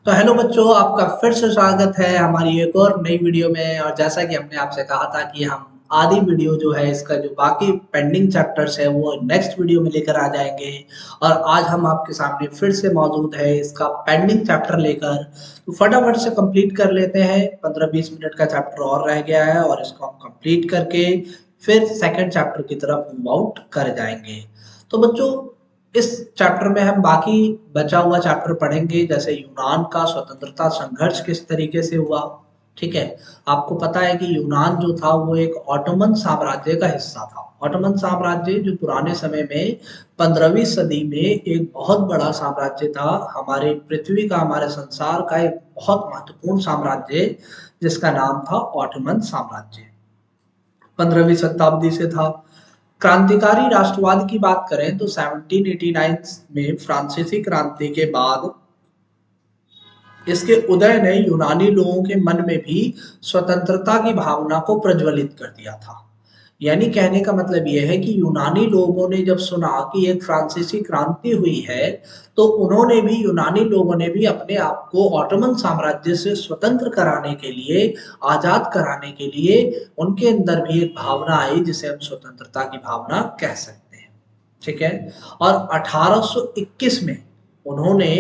तो हेलो बच्चों, आपका फिर से स्वागत है हमारी एक और नई वीडियो में। और जैसा कि हमने आपसे कहा था कि हम आधी वीडियो जो है इसका जो बाकी पेंडिंग चैप्टर्स है वो नेक्स्ट वीडियो में लेकर आ जाएंगे। और आज हम आपके सामने फिर से मौजूद है इसका पेंडिंग चैप्टर लेकर। तो फटाफट से कंप्लीट कर लेते हैं। 15-20 मिनट का चैप्टर और रह गया है और इसको हम कंप्लीट करके फिर सेकेंड चैप्टर की तरफ मूव आउट कर जाएंगे। तो बच्चों, इस चैप्टर में हम बाकी बचा हुआ चैप्टर पढ़ेंगे, जैसे यूनान का स्वतंत्रता संघर्ष किस तरीके से हुआ। ठीक है, आपको पता है कि यूनान जो था वो एक ऑटोमन साम्राज्य का हिस्सा था। ऑटोमन साम्राज्य जो पुराने समय में 15वीं सदी में एक बहुत बड़ा साम्राज्य था, हमारे पृथ्वी का, हमारे संसार का एक बहुत महत्वपूर्ण साम्राज्य, जिसका नाम था ऑटोमन साम्राज्य। 15वीं शताब्दी से था। क्रांतिकारी राष्ट्रवाद की बात करें तो 1789 में फ्रांसीसी क्रांति के बाद इसके उदय ने यूनानी लोगों के मन में भी स्वतंत्रता की भावना को प्रज्वलित कर दिया था। यानी कहने का मतलब यह है कि यूनानी लोगों ने जब सुना कि एक फ्रांसीसी क्रांति हुई है, तो उन्होंने भी, यूनानी लोगों ने भी अपने आप को ऑटोमन साम्राज्य से स्वतंत्र कराने के लिए, आजाद कराने के लिए, उनके अंदर भी एक भावना आई जिसे हम स्वतंत्रता की भावना कह सकते हैं। ठीक है, और 1821 में उन्होंने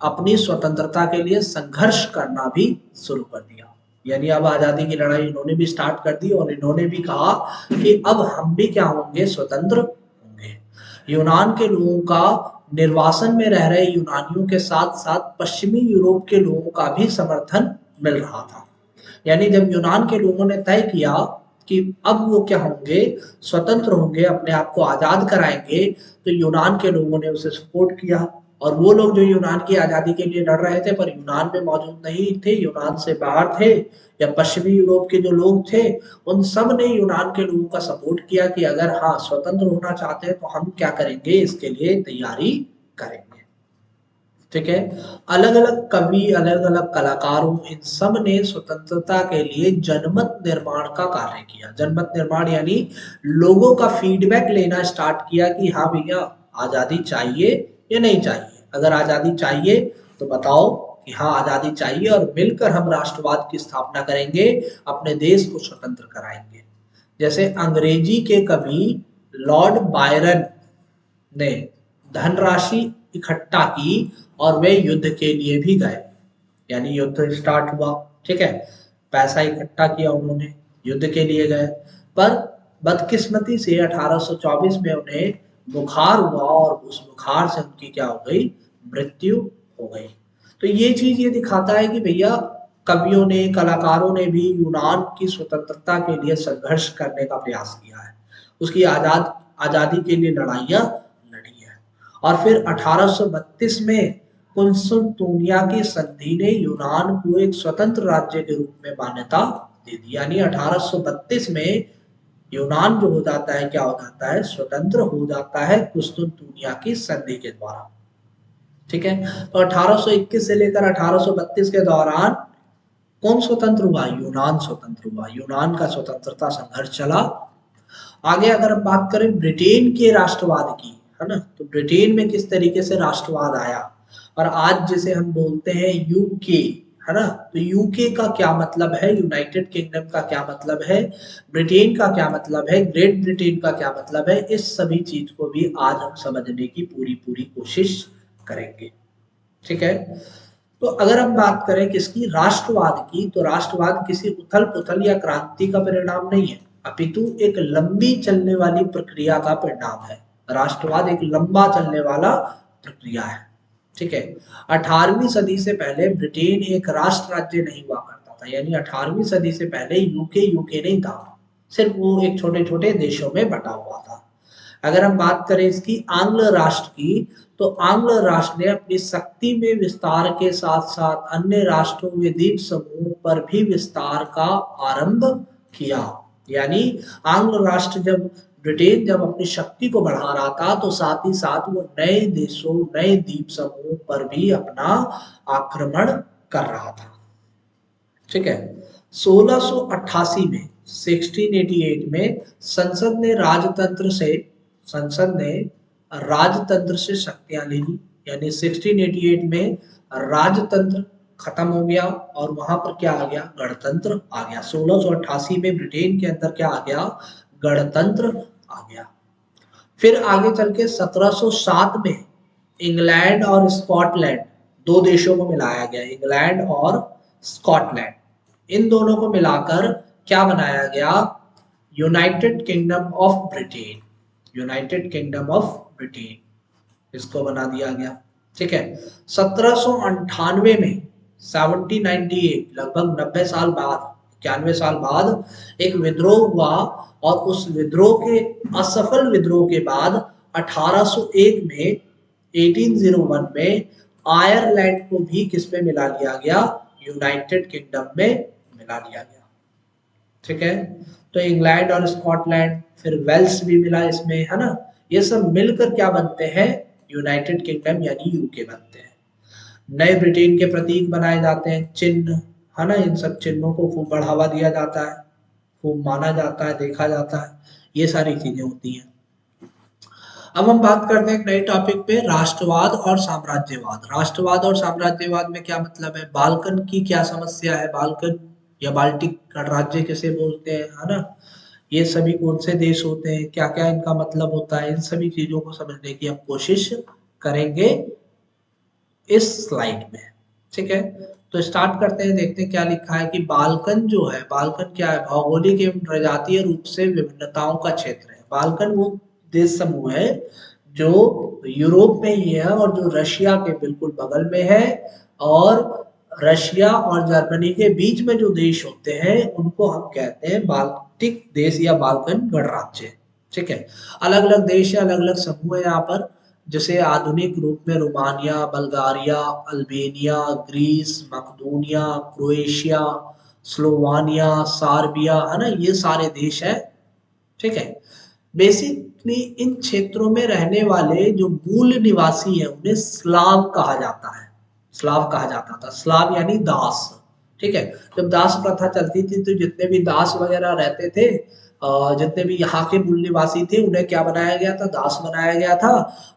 अपनी स्वतंत्रता के लिए संघर्ष करना भी शुरू कर दिया। यानी अब आजादी की लड़ाई इन्होंने भी स्टार्ट कर दी और इन्होंने भी कहा कि अब हम भी क्या होंगे, स्वतंत्र होंगे। यूनान के लोगों का, निर्वासन में रह रहे यूनानियों के साथ साथ पश्चिमी यूरोप के लोगों का भी समर्थन मिल रहा था। यानी जब यूनान के लोगों ने तय किया कि अब वो क्या होंगे, स्वतंत्र होंगे, अपने आप को आजाद कराएंगे, तो यूनान के लोगों ने उसे सपोर्ट किया। और वो लोग जो यूनान की आजादी के लिए लड़ रहे थे पर यूनान में मौजूद नहीं थे, यूनान से बाहर थे, या पश्चिमी यूरोप के जो लोग थे, उन सब ने यूनान के लोगों का सपोर्ट किया कि अगर हाँ स्वतंत्र होना चाहते हैं तो हम क्या करेंगे, इसके लिए तैयारी करेंगे। ठीक है, अलग अलग कवि, अलग अलग कलाकारों, इन सब ने स्वतंत्रता के लिए जनमत निर्माण का कार्य किया। जनमत निर्माण यानी लोगों का फीडबैक लेना स्टार्ट किया कि हाँ भैया, आजादी चाहिए या नहीं चाहिए। अगर आजादी चाहिए तो बताओ कि हाँ आजादी चाहिए, और मिलकर हम राष्ट्रवाद की स्थापना करेंगे, अपने देश को स्वतंत्र कराएंगे। जैसे अंग्रेजी के कवि लॉर्ड बायरन ने धनराशि इकट्ठा की और वे युद्ध के लिए भी गए। यानी युद्ध स्टार्ट हुआ, ठीक है, पैसा इकट्ठा किया उन्होंने, युद्ध के लिए गए। पर बदकिस्मती से 1824 में उन्हें बुखार हुआ और उस बुखार से उनकी क्या हो गई, मृत्यु हो गई। तो ये चीज ये दिखाता है कि भैया, कवियों ने, कलाकारों ने भी यूनान की स्वतंत्रता के लिए संघर्ष करने का प्रयास किया है, उसकी आजादी के लिए लड़ाइयां लड़ी है। और फिर 1832 में कुंसुलतूनिया की संधि ने यूनान को एक स्वतंत्र राज्य के रूप में मान्यता दे दी। यानी 1832 में यूनान जो हो जाता है, क्या हो जाता है, स्वतंत्र हो जाता है कुंसुलतूनिया की संधि के द्वारा। ठीक है, तो 1821 से लेकर 1832 के दौरान कौन स्वतंत्र हुआ, यूनान स्वतंत्र हुआ। यूनान का स्वतंत्रता संघर्ष चला। आगे अगर हम बात करें ब्रिटेन के राष्ट्रवाद की, है ना, तो ब्रिटेन में किस तरीके से राष्ट्रवाद आया। और आज जिसे हम बोलते हैं यूके, है ना, तो यूके का क्या मतलब है, यूनाइटेड किंगडम का क्या मतलब है, ब्रिटेन का क्या मतलब है, ग्रेट ब्रिटेन का क्या मतलब है, इस सभी चीज को भी आज हम समझने की पूरी पूरी कोशिश करेंगे। ठीक है, तो अगर हम बात करें किसकी, राष्ट्रवाद की, तो राष्ट्रवाद किसी उथल पुथल या क्रांति का परिणाम नहीं है, अपितु एक लंबी चलने वाली प्रक्रिया का परिणाम है। राष्ट्रवाद एक लंबा चलने वाला प्रक्रिया है। ठीक है, 18वीं सदी से पहले ब्रिटेन एक राष्ट्र राज्य नहीं हुआ करता था। यानी 18वीं सदी से पहले यूके यूके नहीं था, सिर्फ वो एक छोटे छोटे देशों में बटा हुआ था। अगर हम बात करें इसकी आंग्ल राष्ट्र की, तो आंग्ल राष्ट्र ने अपनी शक्ति में विस्तार के साथ साथ अन्य राष्ट्रों व द्वीप समूह पर भी विस्तार का आरंभ किया। यानी आंग्ल राष्ट्र जब, ब्रिटेन जब अपनी शक्ति को बढ़ा रहा था, तो साथ ही साथ वो नए देशों, नए द्वीप समूह पर भी अपना आक्रमण कर रहा था। ठीक है, 1688 में, 1688 में संसद ने राजतंत्र से शक्तियां ले ली। यानी 1688 में राजतंत्र खत्म हो गया और वहां पर क्या आ गया, गणतंत्र आ गया। 1688 में ब्रिटेन के अंदर क्या आ गया, गणतंत्र आ गया। फिर आगे चल के 1707 में इंग्लैंड और स्कॉटलैंड, दो देशों को मिलाया गया, इंग्लैंड और स्कॉटलैंड, इन दोनों को मिलाकर क्या बनाया गया, United kingdom of Britain, United kingdom of Britain, इसको बना दिया गया। ठीक है, 1798 में 1798 लगभग 90 साल बाद, 91 साल बाद एक विद्रोह हुआ और उस विद्रोह के असफल विद्रोह के बाद 1801 में 1801 में आयरलैंड को भी किस में मिला लिया गया, यूनाइटेड किंगडम में मिला लिया गया। ठीक है, तो इंग्लैंड और स्कॉटलैंड, फिर वेल्स भी मिला इसमें, है ना, ये सब मिलकर क्या बनते हैं, यूनाइटेड किंगडम यानी यूके बनते हैं। नए ब्रिटेन के प्रतीक बनाए जाते हैं, चिन्ह, है ना, इन सब चिन्हों को खूब बढ़ावा दिया जाता है, खूब माना जाता है, देखा जाता है, ये सारी चीजें होती हैं। अब हम बात करते हैं एक नए टॉपिक पे, राष्ट्रवाद और साम्राज्यवाद। राष्ट्रवाद और साम्राज्यवाद में क्या मतलब है, बाल्कन की क्या समस्या है, बाल्कन या बाल्टिक गणराज्य किसे बोलते हैं, है ना, ये सभी कौन से देश होते हैं, क्या क्या इनका मतलब होता है, इन सभी चीजों को समझने की हम कोशिश करेंगे इस स्लाइड में। ठीक है, तो स्टार्ट करते हैं, देखते हैं क्या लिखा है कि बाल्कन जो है, बाल्कन क्या है, भौगोलिक एवं प्रजातीय रूप से विभिन्नताओं का क्षेत्र है। बाल्कन वो देश समूह है जो यूरोप में ही है और जो रशिया के बिल्कुल बगल में है, और रशिया और जर्मनी के बीच में जो देश होते हैं उनको हम कहते हैं बाल्टिक देश या बाल्कन गणराज्य। ठीक है, अलग अलग देश है, अलग अलग समूह है यहाँ पर, जैसे आधुनिक रूप में रोमानिया, बल्गारिया, अल्बेनिया, ग्रीस, मकदूनिया, क्रोएशिया, स्लोवानिया, सार्बिया, है ना, ये सारे देश है। ठीक है, बेसिकली इन क्षेत्रों में रहने वाले जो मूल निवासी हैं उन्हें स्लाव कहा जाता है, स्लाव कहा जाता था, स्लाव यानी दास। ठीक है, जब दास प्रथा चलती थी तो जितने भी दास वगैरह रहते थे, जितने भी यहाँ के मूल निवासी थे उन्हें क्या बनाया गया था, दास बनाया गया था,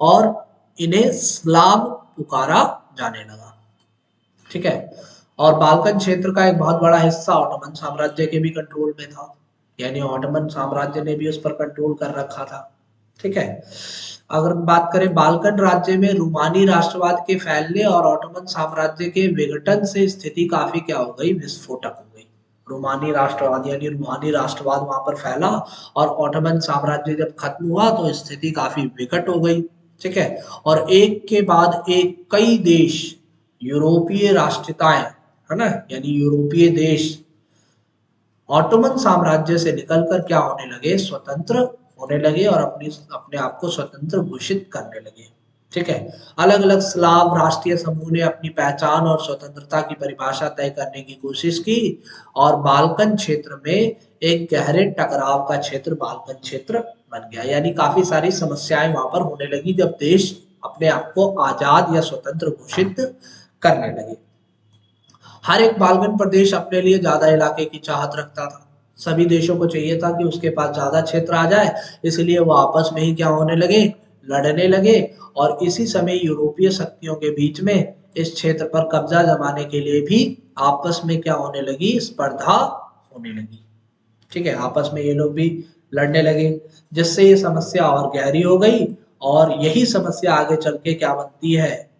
और इन्हें स्लाव पुकारा जाने लगा। ठीक है, और बाल्कन क्षेत्र का एक बहुत बड़ा हिस्सा ऑटोमन साम्राज्य के भी कंट्रोल में था, यानी ऑटोमन साम्राज्य ने भी उस पर कंट्रोल कर रखा था। ठीक है, अगर बात करें बाल्कन राज्य में रूमानी राष्ट्रवाद के फैलने और ऑटोमन साम्राज्य के विघटन से स्थिति काफी क्या हो गई, विस्फोटक हो गई। रूमानी राष्ट्रवाद यानी रूहानी राष्ट्रवाद वहां पर फैला और ऑटोमन साम्राज्य जब खत्म हुआ तो स्थिति काफी विकट हो गई। ठीक है, और एक के बाद एक कई देश, यूरोपीय राष्ट्रीयताएं, है ना, यानी यूरोपीय देश ऑटोमन साम्राज्य से निकलकर क्या होने लगे, स्वतंत्र होने लगे और अपने आप को स्वतंत्र घोषित करने लगे। ठीक है, अलग अलग स्लाव राष्ट्रीय समूह ने अपनी पहचान और स्वतंत्रता की परिभाषा तय करने की कोशिश की और बाल्कन क्षेत्र में एक गहरे टकराव का क्षेत्र बाल्कन क्षेत्र बन गया, यानी काफी सारी समस्याएं वहां पर होने लगी जब देश अपने आप को आजाद या स्वतंत्र घोषित करने लगे। हर एक बाल्कन प्रदेश अपने लिए ज्यादा इलाके की चाहत रखता था, सभी देशों को चाहिए था कि उसके पास ज्यादा क्षेत्र आ जाए, इसलिए वो आपस में ही क्या होने लगे, लड़ने लगे, और इसी समय यूरोपीय शक्तियों के बीच में इस क्षेत्र पर कब्जा जमाने के लिए भी आपस में क्या होने लगी, स्पर्धा होने लगी। ठीक है, आपस में ये लोग भी लड़ने लगे, जिससे ये समस्या और गहरी हो गई, और यही समस्या आगे चल के क्या बनती है,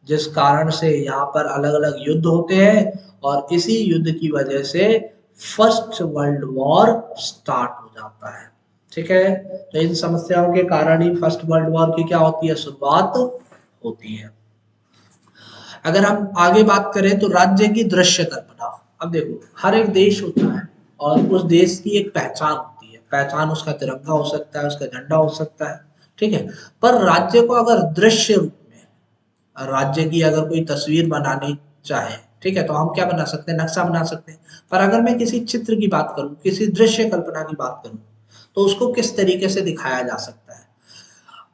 जिस कारण से यहाँ पर अलग अलग युद्ध होते हैं, और इसी युद्ध की वजह से फर्स्ट वर्ल्ड वॉर स्टार्ट हो जाता है। ठीक है, तो इन समस्याओं के कारण ही फर्स्ट वर्ल्ड वॉर की क्या होती है, शुरुआत होती है। अगर हम आगे बात करें तो राज्य की दृश्य कल्पना, अब देखो हर एक देश होता है और उस देश की एक पहचान होती है, पहचान उसका तिरंगा हो सकता है, उसका झंडा हो सकता है। ठीक है, पर राज्य को अगर दृश्य रूप में, राज्य की अगर कोई तस्वीर बनानी चाहे, ठीक है, तो हम क्या बना सकते हैं, नक्शा बना सकते हैं। पर अगर मैं किसी चित्र की बात करूं, किसी दृश्य कल्पना की बात करूं, तो उसको किस तरीके से दिखाया जा सकता है,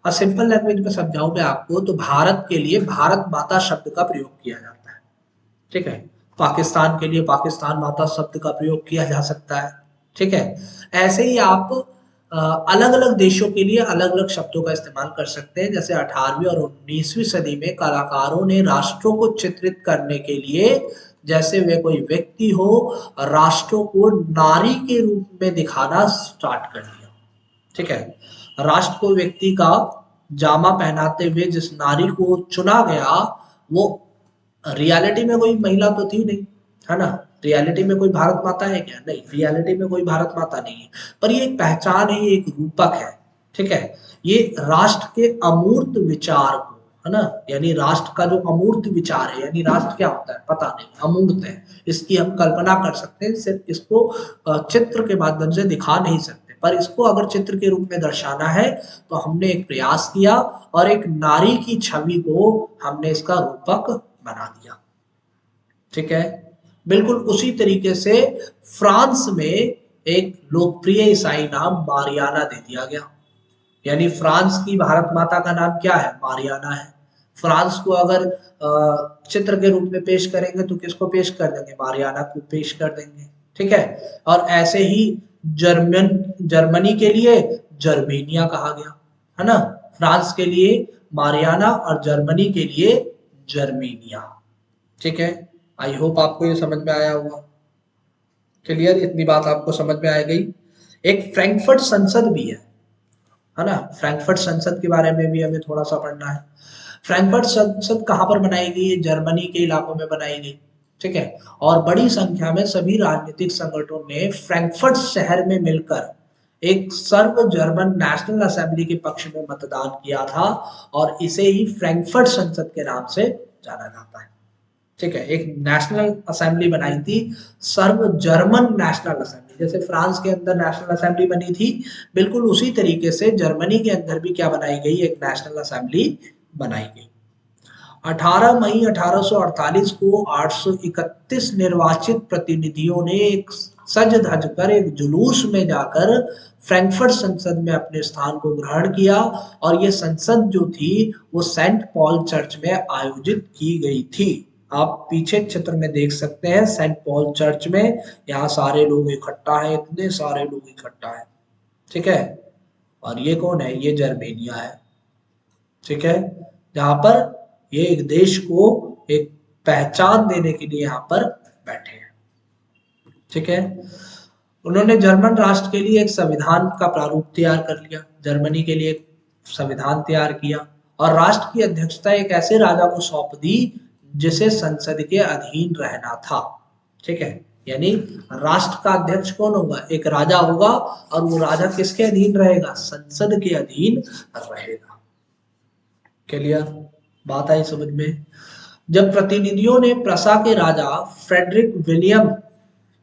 और सिंपल लैंग्वेज में समझाऊं मैं आपको, तो भारत के लिए भारत माता शब्द का प्रयोग किया जाता है। ठीक है, पाकिस्तान के लिए पाकिस्तान माता शब्द का प्रयोग किया जा सकता है। ठीक है, ऐसे ही आप अलग अलग देशों के लिए अलग अलग शब्दों का इस्तेमाल कर सकते हैं। जैसे 18वीं और 19वीं सदी में कलाकारों ने राष्ट्रों को चित्रित करने के लिए, जैसे वे कोई व्यक्ति हो, राष्ट्रों को नारी के रूप में दिखाना स्टार्ट कर दिया। ठीक है, राष्ट्र को व्यक्ति का जामा पहनाते हुए जिस नारी को चुना गया, वो रियलिटी में कोई महिला तो थी नहीं, है ना। रियलिटी में कोई भारत माता है क्या? नहीं, रियलिटी में कोई भारत माता नहीं है, पर ये एक पहचान है, ये एक रूपक है। ठीक है, ये राष्ट्र के अमूर्त विचार को, है ना, यानी राष्ट्र का जो अमूर्त विचार है, यानी राष्ट्र क्या होता है पता नहीं, अमूर्त है, इसकी हम कल्पना कर सकते हैं, सिर्फ इसको चित्र के माध्यम से दिखा नहीं सकते, पर इसको अगर चित्र के रूप में दर्शाना है तो हमने एक प्रयास किया और एक नारी की छवि को हमने इसका रूपक बना दिया। ठीक है, बिल्कुल उसी तरीके से फ्रांस में एक लोकप्रिय ईसाई नाम मारियाना दे दिया गया, यानी फ्रांस की भारत माता का नाम क्या है? मारियाना है। फ्रांस को अगर चित्र के रूप में पेश करेंगे तो किसको पेश कर देंगे? मारियाना को पेश कर देंगे। ठीक है, और ऐसे ही जर्मनी के लिए जर्मेनिया कहा गया, है ना। फ्रांस के लिए मारियाना और जर्मनी के लिए जर्मेनिया। ठीक है, आई होप आपको ये समझ में आया होगा। क्लियर, इतनी बात आपको समझ में आ गई। एक फ्रैंकफर्ट संसद भी है ना। फ्रैंकफर्ट संसद के बारे में भी हमें थोड़ा सा पढ़ना है। फ्रैंकफर्ट संसद कहाँ पर बनाई गई है? जर्मनी के इलाकों में बनाई गई। ठीक है, और बड़ी संख्या में सभी राजनीतिक संगठनों ने फ्रैंकफर्ट शहर में मिलकर एक सर्व जर्मन नेशनल असेंबली के पक्ष में मतदान किया था, और इसे ही फ्रैंकफर्ट संसद के नाम से जाना जाता है। ठीक है, एक नेशनल असेंबली बनाई थी, सर्व जर्मन नेशनल असेंबली। जैसे फ्रांस के अंदर नेशनल असेंबली बनी थी, बिल्कुल उसी तरीके से जर्मनी के अंदर भी क्या बनाई गई? एक नेशनल असेंबली बनाई गई। 18 मई 1848 को 831 निर्वाचित प्रतिनिधियों ने एक सज धज कर एक जुलूस में जाकर फ्रैंकफर्ट संसद में अपने स्थान को ग्रहण किया, और ये संसद जो थी वो सेंट पॉल चर्च में आयोजित की गई थी। आप पीछे चित्र में देख सकते हैं, सेंट पॉल चर्च में यहाँ सारे लोग इकट्ठा है, इतने सारे लोग इकट्ठा है। ठीक है, और ये कौन है? ये जर्मेनिया है। ठीक है, जहां पर ये एक देश को एक पहचान देने के लिए यहाँ पर बैठे हैं। ठीक है, उन्होंने जर्मन राष्ट्र के लिए एक संविधान का प्रारूप तैयार कर लिया, जर्मनी के लिए एक संविधान तैयार किया, और राष्ट्र की अध्यक्षता एक ऐसे राजा को सौंप दी जिसे संसद के अधीन रहना था। ठीक है, यानी राष्ट्र का अध्यक्ष कौन होगा? एक राजा होगा, और वो राजा किसके अधीन रहेगा? संसद के अधीन रहेगा। क्लियर, बात आई समझ में? जब प्रतिनिधियों ने प्रसा के राजा फ्रेडरिक विलियम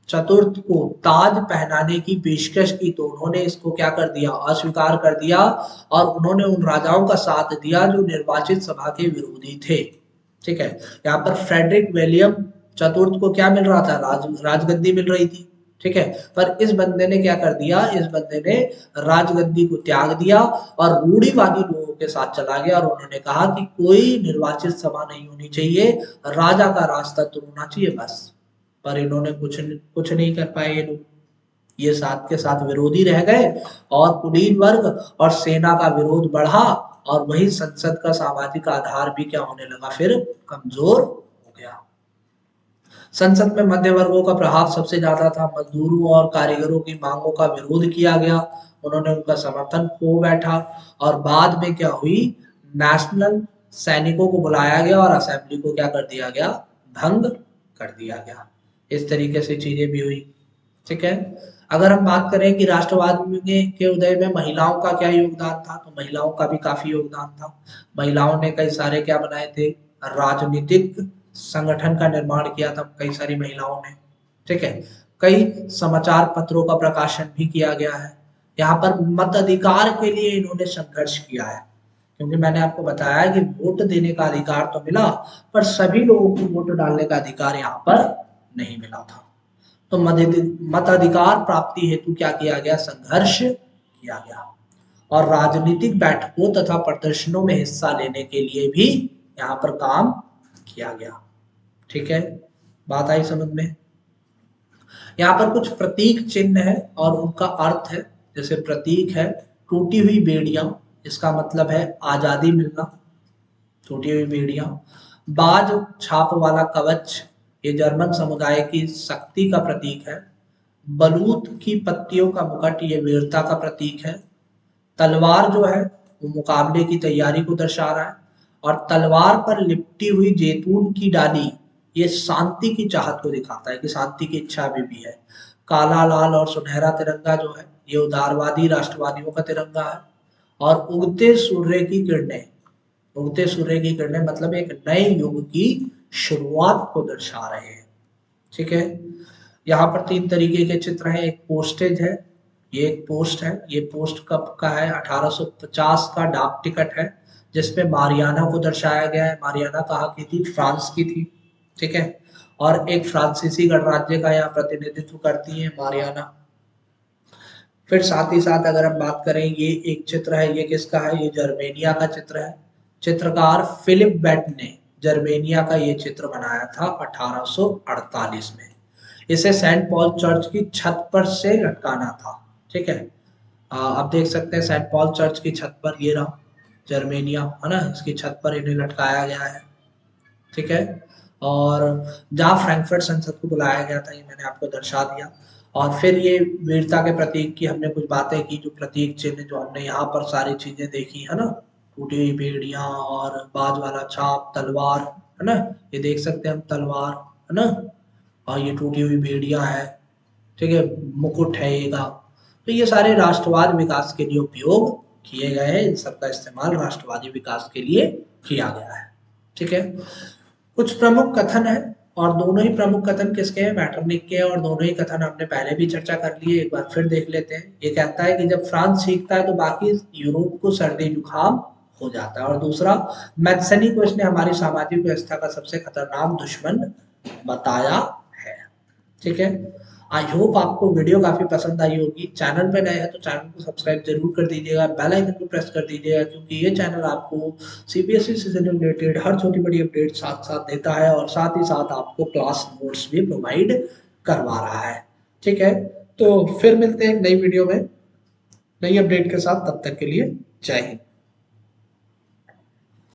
चतुर्थ को ताज पहनाने की पेशकश की तो उन्होंने इसको क्या कर दिया? अस्वीकार कर दिया, और उन्होंने उन राजाओं का साथ दिया जो निर्वाचित सभा के विरोधी थे। ठीक है, यहाँ पर फ्रेडरिक विलियम चतुर्थ को क्या मिल रहा था? राजगद्दी मिल रही थी। ठीक है, पर इस बंदे ने क्या कर दिया? इस बंदे ने राजगद्दी को त्याग दिया और रूढ़िवादी लोगों के साथ चला गया, और उन्होंने कहा कि कोई निर्वाचित सभा नहीं होनी चाहिए, राजा का राजतंत्र होना चाहिए बस। पर इन्होंने कुछ नहीं कर पाए ये लोग, ये साथ के साथ विरोधी रह गए, और कुलीन वर्ग और सेना का विरोध बढ़ा, और वही संसद का सामाजिक आधार भी क्या होने लगा? फिर कमजोर हो गया। संसद में मध्य वर्गों का प्रभाव सबसे ज्यादा था। मजदूरों और कारीगरों की मांगों का विरोध किया गया, उन्होंने उनका समर्थन खो बैठा, और बाद में क्या हुई? नेशनल सैनिकों को बुलाया गया और असेंबली को क्या कर दिया गया? भंग कर दिया गया। इस तरीके से चीजें भी हुई। ठीक है, अगर हम बात करें कि राष्ट्रवाद के उदय में महिलाओं का क्या योगदान था, तो महिलाओं का भी काफी योगदान था। महिलाओं ने कई सारे क्या बनाए थे? राजनीतिक संगठन का निर्माण किया था कई सारी महिलाओं ने। ठीक है, कई समाचार पत्रों का प्रकाशन भी किया गया है। यहाँ पर मताधिकार के लिए इन्होंने संघर्ष किया है, क्योंकि मैंने आपको बताया कि वोट देने का अधिकार तो मिला, पर सभी लोगों को वोट डालने का अधिकार यहाँ पर नहीं मिला था। तो मताधिकार प्राप्ति हेतु क्या किया गया? संघर्ष किया गया, और राजनीतिक बैठकों तथा प्रदर्शनों में हिस्सा लेने के लिए भी यहाँ पर काम किया गया। ठीक है, बात आई समझ में? यहाँ पर कुछ प्रतीक चिन्ह है और उनका अर्थ है, जैसे प्रतीक है टूटी हुई बेड़ियां, इसका मतलब है आजादी मिलना, टूटी हुई बेड़ियां। बाज छाप वाला कवच, ये जर्मन समुदाय की शक्ति का प्रतीक है। बलूत की पत्तियों का मुकुट, ये वीरता का प्रतीक है। तलवार जो है वो मुकाबले की तैयारी को दर्शा रहा है। और तलवार पर लिपटी हुई जैतून की डाली, ये शांति की चाहत को दिखाता है कि शांति की इच्छा अभी भी है। काला, लाल और सुनहरा तिरंगा जो है ये उदारवादी राष्ट्रवादियों का तिरंगा है। और उगते सूर्य की किरणें, उगते सूर्य की किरणें मतलब एक नए युग की शुरुआत को दर्शा रहे हैं। ठीक है, यहाँ पर 3 तरीके के चित्र हैं। एक पोस्टेज है, ये एक पोस्ट है, ये पोस्ट कब का है, 1850 का डाक टिकट है, जिसपे मारियाना को दर्शाया गया है। मारियाना कहाँ की थी, फ्रांस की थी। ठीक है, और एक फ्रांसीसी गणराज्य का यहाँ प्रतिनिधित्व करती है मारियाना। फिर साथ ही साथ अगर हम बात करें, ये एक चित्र है, ये किसका है, ये जर्मेनिया का चित्र है। चित्रकार फिलिप बेट ने जर्मेनिया का ये चित्र बनाया था 1848 में। इसे सेंट पॉल चर्च की छत पर से लटकाना था। ठीक है, आप देख सकते हैं सेंट पॉल चर्च की छत पर, ये रहा जर्मेनिया है ना, इसकी छत पर इन्हें लटकाया गया है। ठीक है, और जहाँ फ्रैंकफर्ट संसद को बुलाया गया था, ये मैंने आपको दर्शा दिया। और फिर ये वीरता के प्रतीक की हमने कुछ बातें की, जो प्रतीक चिन्ह जो हमने यहाँ पर सारी चीजें देखी है ना, टूटी हुई बेड़ियां और बाज वाला छाप, तलवार है ना, ये देख सकते हैं हम तलवार है ना, और ये टूटी हुई बेड़ियां है। ठीक है, मुकुट है ये का। तो ये सारे राष्ट्रवाद विकास के लिए उपयोग किए गए हैं, इन सबका इस्तेमाल राष्ट्रवादी विकास के लिए किया गया है। ठीक है, कुछ प्रमुख कथन है, और दोनों ही प्रमुख कथन किसके हैं, मैटरनिक के हैं, और दोनों ही कथन हमने पहले भी चर्चा कर लिए, एक बार फिर देख लेते हैं। ये कहता है कि जब फ्रांस सीखता है तो बाकी यूरोप को सर्दी जुकाम हो जाता है। और दूसरा, मैथ्सनी को इसने हमारी सामाजिक व्यवस्था का सबसे खतरनाक दुश्मन बताया है। ठीक है, आई होप आपको वीडियो काफी पसंद आई होगी। चैनल पे नए हैं तो चैनल को सब्सक्राइब जरूर कर दीजिएगा, बेल आइकन को प्रेस कर दीजिएगा, क्योंकि ये चैनल आपको सीबीएसई से रिलेटेड हर छोटी बड़ी अपडेट साथ साथ देता है, और साथ ही साथ आपको क्लास नोट्स भी प्रोवाइड करवा रहा है। ठीक है, तो फिर मिलते हैं एक नई वीडियो में नई अपडेट के साथ, तब तक के लिए जय हिंद।